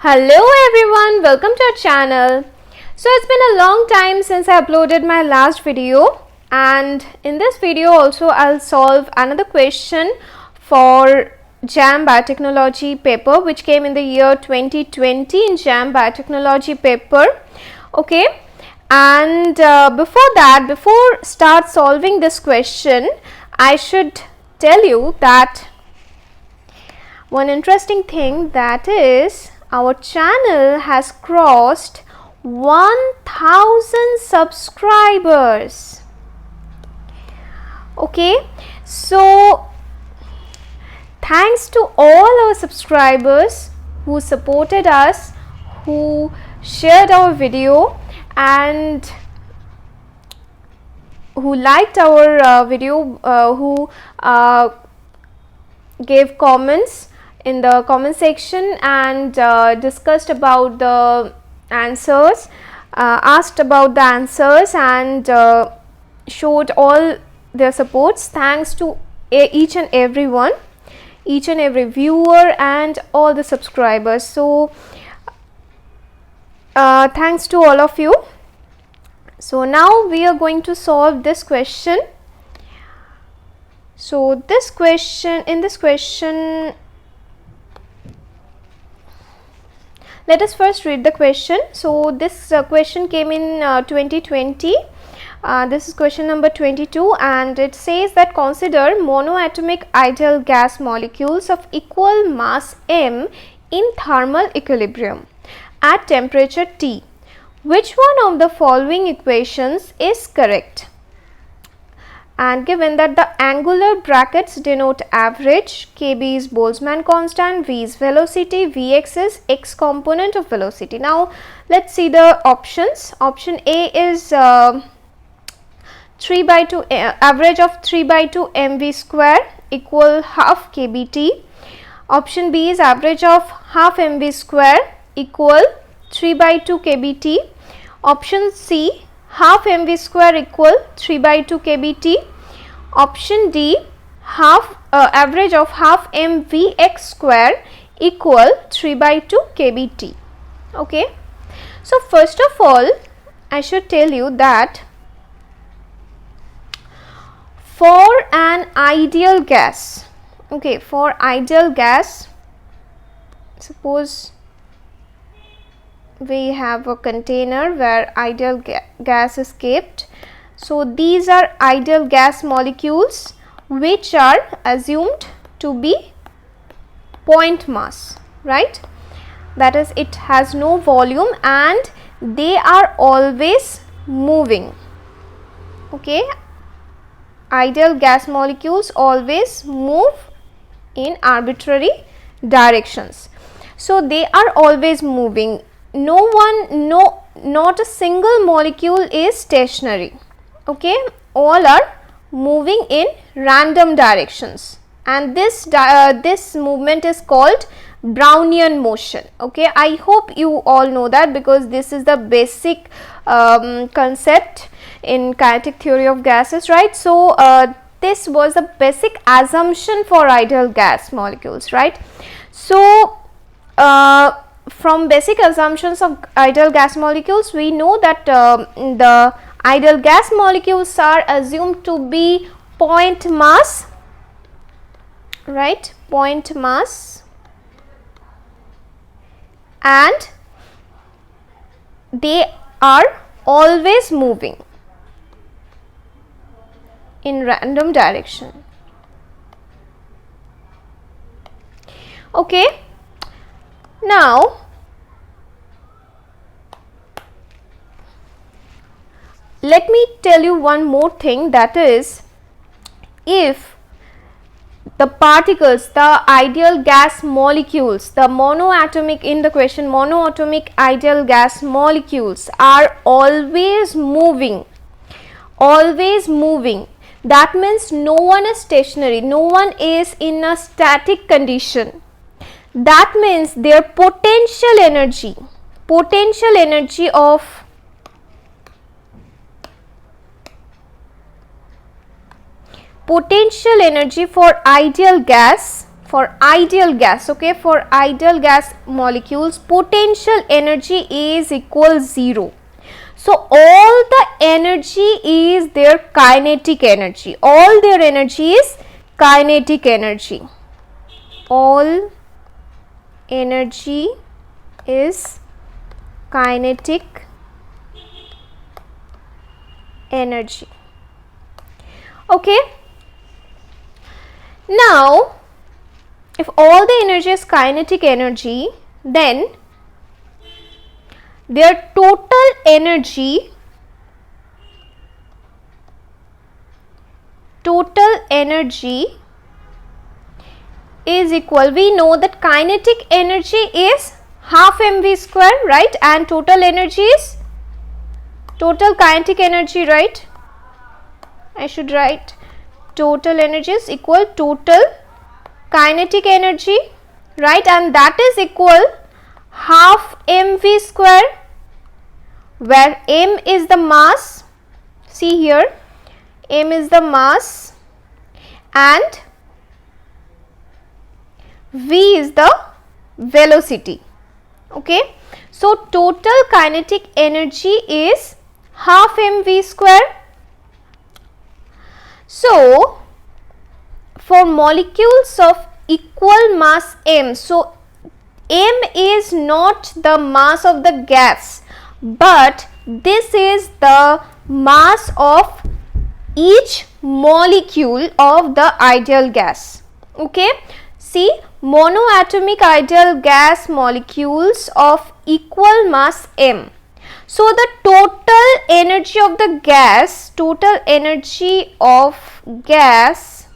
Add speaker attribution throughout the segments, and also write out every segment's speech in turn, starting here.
Speaker 1: Hello everyone, welcome to our channel. So it's been a long time since I uploaded my last video, and in this video also I'll solve another question for JAM Biotechnology paper which came in the year 2020 in JAM Biotechnology paper. Okay, and before start solving this question, I should tell you that one interesting thing, that is our channel has crossed 1000 subscribers. Okay, so thanks to all our subscribers who supported us, who shared our video and who liked our video, who gave comments in the comment section and discussed about the answers, asked about the answers and showed all their supports. Thanks to each and every one, each and every viewer and all the subscribers. So thanks to all of you. So now we are going to solve this question. So in this question, let us first read the question. So this question came in 2020. This is question number 22, and it says that consider monoatomic ideal gas molecules of equal mass m in thermal equilibrium at temperature T. Which one of the following equations is correct? And given that the angular brackets denote average, Kb is Boltzmann constant, V is velocity, Vx is x component of velocity. Now let's see the options. Option A is 3 by 2 average of 3 by 2 mv square equal half kbt. Option B is average of half mv square equal 3 by 2 kbt. Option C, half mv square equal 3 by 2 kbt. Option D, average of half mvx square equal 3 by 2 kbt. Okay, so first of all I should tell you that for an ideal gas, okay, for ideal gas, suppose we have a container where ideal gas is kept. So these are ideal gas molecules which are assumed to be point mass, right? That is, it has no volume and they are always moving. Okay, ideal gas molecules always move in arbitrary directions. So they are always moving. Not a single molecule is stationary. Okay, all are moving in random directions, and this movement is called Brownian motion. Okay, I hope you all know that because this is the basic concept in kinetic theory of gases, right? So this was the basic assumption for ideal gas molecules, right? So from basic assumptions of ideal gas molecules, we know that the ideal gas molecules are assumed to be point mass, right? Point mass, and they are always moving in random direction. Okay, now let me tell you one more thing, that is, if the particles, the ideal gas molecules, the monoatomic, in the question, monoatomic ideal gas molecules are always moving, that means no one is stationary, no one is in a static condition. That means their potential energy for ideal gas for ideal gas, okay, for ideal gas molecules, potential energy is equal 0. So all the energy is their kinetic energy, all their energy is kinetic energy, all energy is kinetic energy. Okay, now if all the energy is kinetic energy, then their total energy is equal, we know that kinetic energy is half mv square, right, and total energy is total kinetic energy, right. I should write total energy is equal total kinetic energy, right, and that is equal half mv square, where m is the mass, see here, m is the mass and v is the velocity. Okay, so total kinetic energy is half mv square. So for molecules of equal mass m, so m is not the mass of the gas, but this is the mass of each molecule of the ideal gas. Okay, see, monoatomic ideal gas molecules of equal mass m. So the total energy of the gas, total energy of gas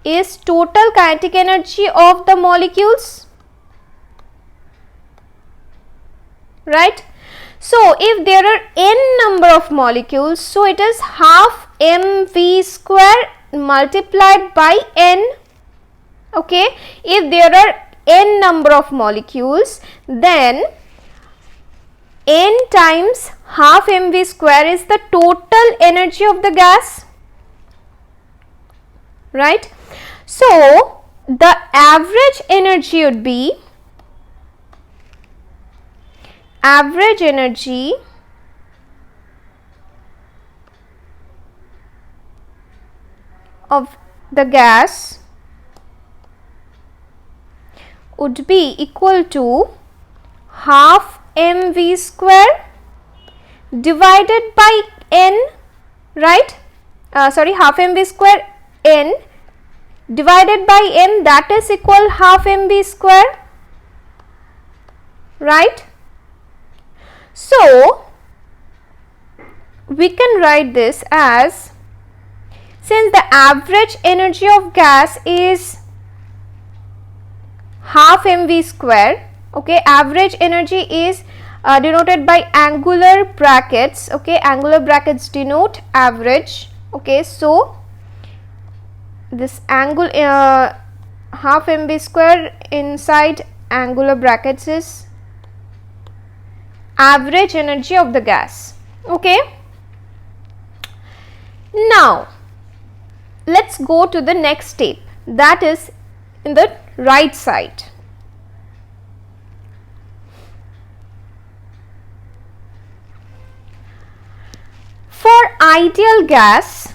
Speaker 1: is total kinetic energy of the molecules, right. So if there are n number of molecules, so it is half mv square multiplied by n. Okay, if there are n number of molecules, then n times half mv square is the total energy of the gas, right. So the average energy would be average energy of the gas would be equal to half mv square divided by n, right, half mv square n divided by m, that is equal half mv square, right. So we can write this as, since the average energy of gas is half mv square, okay, average energy is denoted by angular brackets, okay, angular brackets denote average, okay. So this angle half mv square inside angular brackets is average energy of the gas. Okay, now let's go to the next step, that is in the right side. For ideal gas,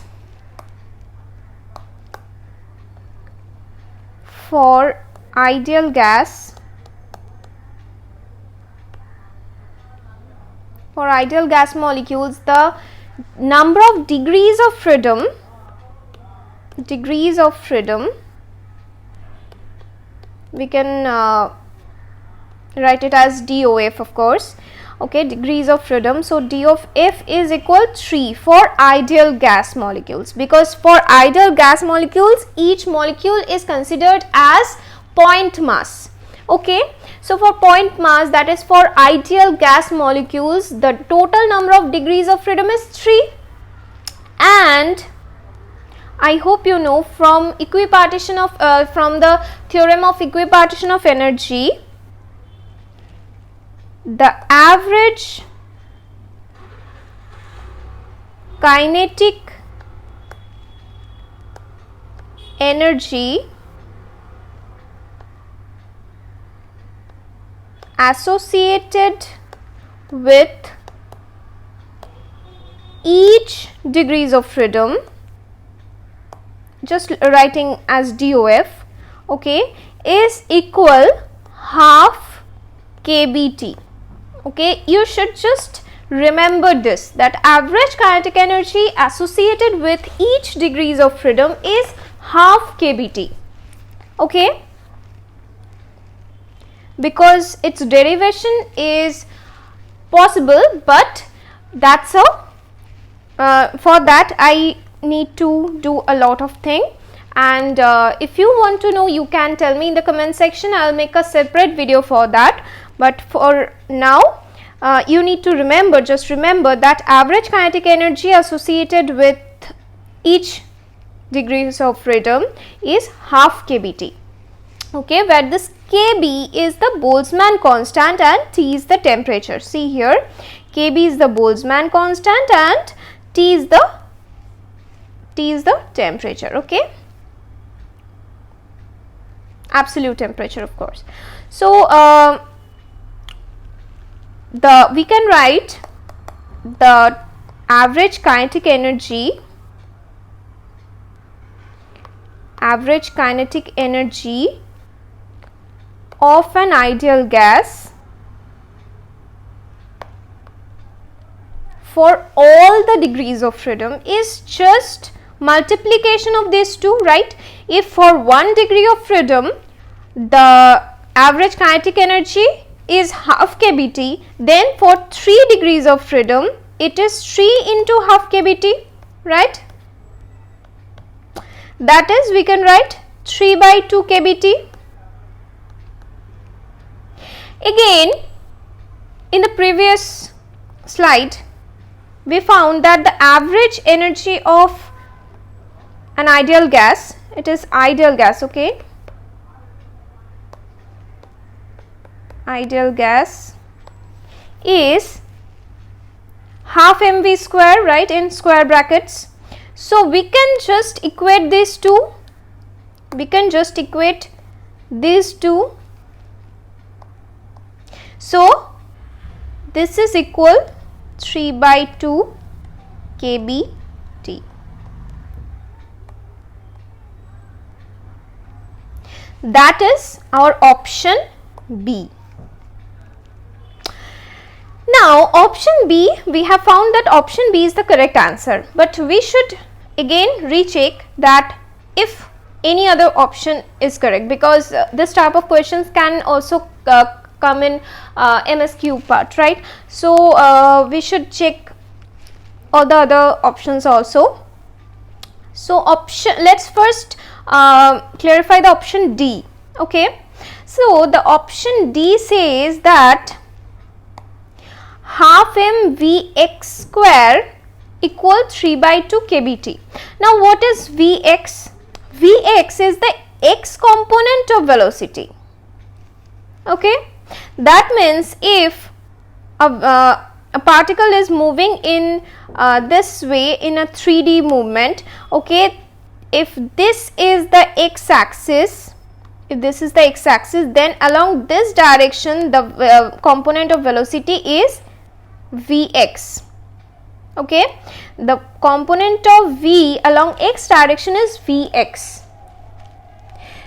Speaker 1: molecules, the number of degrees of freedom we can write it as DOF, of course, okay, degrees of freedom. So D of F is equal 3 for ideal gas molecules, because for ideal gas molecules each molecule is considered as point mass. Okay, so for point mass, that is for ideal gas molecules, the total number of degrees of freedom is 3, and I hope you know from equipartition of from the theorem of equipartition of energy, the average kinetic energy associated with each degrees of freedom, just writing as DOF, okay, is equal half kBt. Okay, you should just remember this, that average kinetic energy associated with each degrees of freedom is half kBt. Okay, because its derivation is possible, but that's a for that I need to do a lot of thing, and if you want to know, you can tell me in the comment section. I'll make a separate video for that, but for now you need to remember, just remember that average kinetic energy associated with each degrees of freedom is half kBt. Okay, where this kB is the Boltzmann constant and T is the temperature. See here, kB is the Boltzmann constant and T is the temperature. Okay, absolute temperature, of course. So we can write the average kinetic energy of an ideal gas for all the degrees of freedom is just multiplication of these two, right? If for 1 degree of freedom the average kinetic energy is half kBt, then for 3 degrees of freedom it is 3 into half kBt, right? That is, we can write 3 by 2 kBt. Again, in the previous slide we found that the average energy of an ideal gas, it is ideal gas, okay, ideal gas is half mv square, right, in square brackets. So we can just equate these two, so this is equal 3 by 2 kBt. That is our option B. Now option B, we have found that option B is the correct answer, but we should again recheck that if any other option is correct, because this type of questions can also come in MSQ part, right? So we should check all the other options also. So option, let's first clarify the option D. Okay, so the option D says that half mvx square equal 3 by 2 kBt. Now what is Vx? Vx is the x component of velocity. Okay, that means if a particle is moving in this way in a 3D movement, okay, if this is the x axis, then along this direction the component of velocity is Vx. Okay, the component of V along x direction is Vx.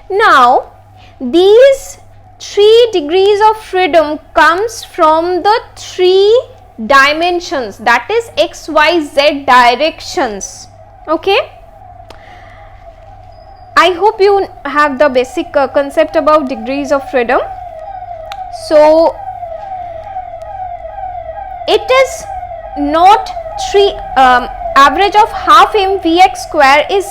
Speaker 1: Now these 3 degrees of freedom comes from the 3 dimensions, that is x, y, z directions. Okay, I hope you have the basic concept about degrees of freedom. So it is not 3 average of half mvx square is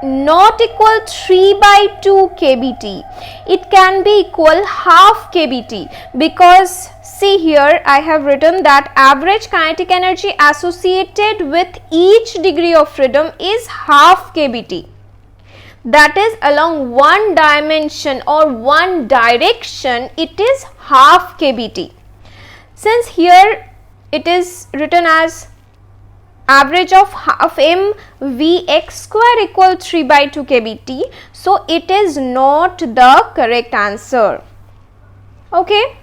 Speaker 1: not equal 3 by 2 kBt. It can be equal half kBt, because see here I have written that average kinetic energy associated with each degree of freedom is half kBt. That is, along one dimension or one direction it is half kBt. Since here it is written as average of half mvx square equal 3 by 2 kBt, so it is not the correct answer. Okay,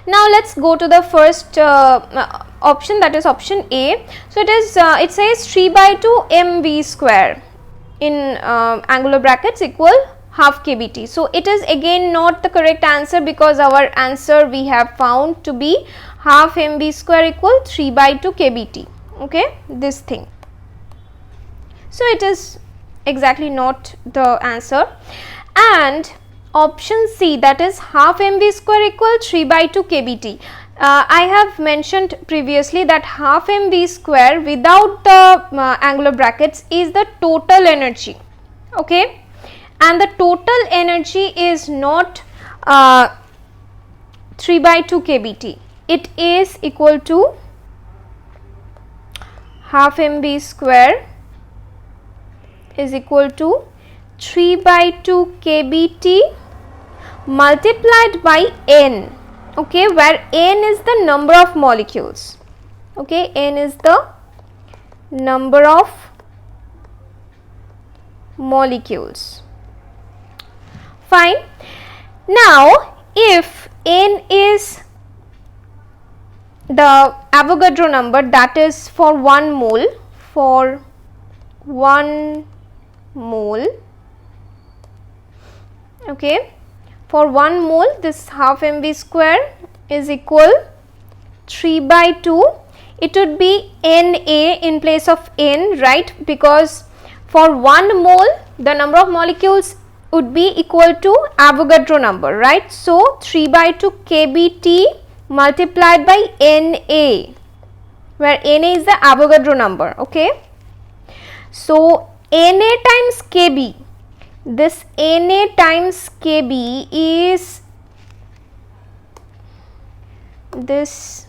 Speaker 1: Now let's go to the first option, that is option A. So it says 3 by 2 mv square in angular brackets equal half kbt. So it is again not the correct answer, because our answer we have found to be half mv square equal 3 by 2 kbt. Okay, this thing. So it is exactly not the answer. And option C, that is half mv square equal 3 by 2 kbt. I have mentioned previously that half mv square without the angular brackets is the total energy. Okay, and the total energy is not 3 by 2 kbt. It is equal to half mv square is equal to 3 by 2 kbt multiplied by n. Okay, where n is the number of molecules. Okay, n is the number of molecules. Fine. Now if n is the Avogadro number, that is for 1 mole, for 1 mole, okay, for 1 mole this half mv square is equal 3 by 2. It would be Na in place of n, right, because for 1 mole the number of molecules would be equal to Avogadro number, right. So 3 by 2 kbt multiplied by Na, where Na is the Avogadro number. Okay, so Na times kb, this Na times kb is this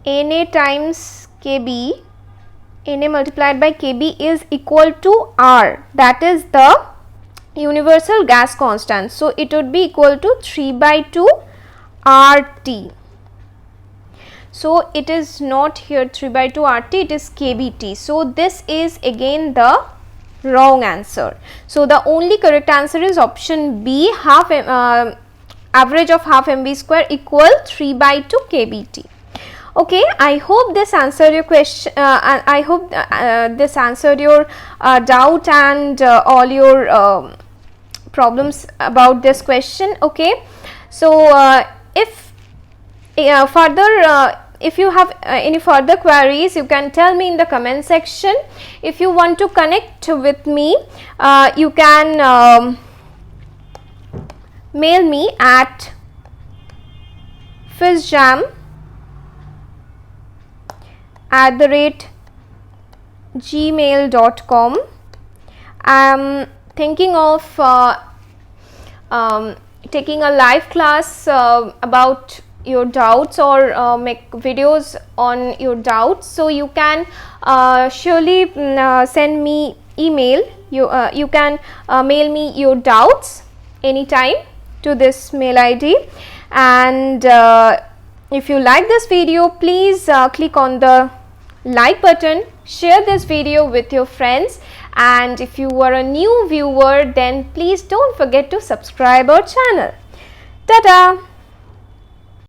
Speaker 1: Na times kb, Na multiplied by kb is equal to R, that is the universal gas constant. So it would be equal to 3 by 2 RT. So it is not here 3 by 2 RT, it is kbt. So this is again the wrong answer. So the only correct answer is option B, half average of half mv square equal 3 by 2 kbt. Okay, I hope this answered your question. I hope this answered your doubt and all your problems about this question. Okay, so if if you have any further queries, you can tell me in the comment section. If you want to connect with me, you can mail me at physjam@gmail.com. I am thinking of taking a live class about your doubts, or make videos on your doubts. So you can surely send me email. You can mail me your doubts anytime to this mail ID. And if you like this video, please click on the like button, share this video with your friends, and if you are a new viewer, then please don't forget to subscribe our channel. Ta-da!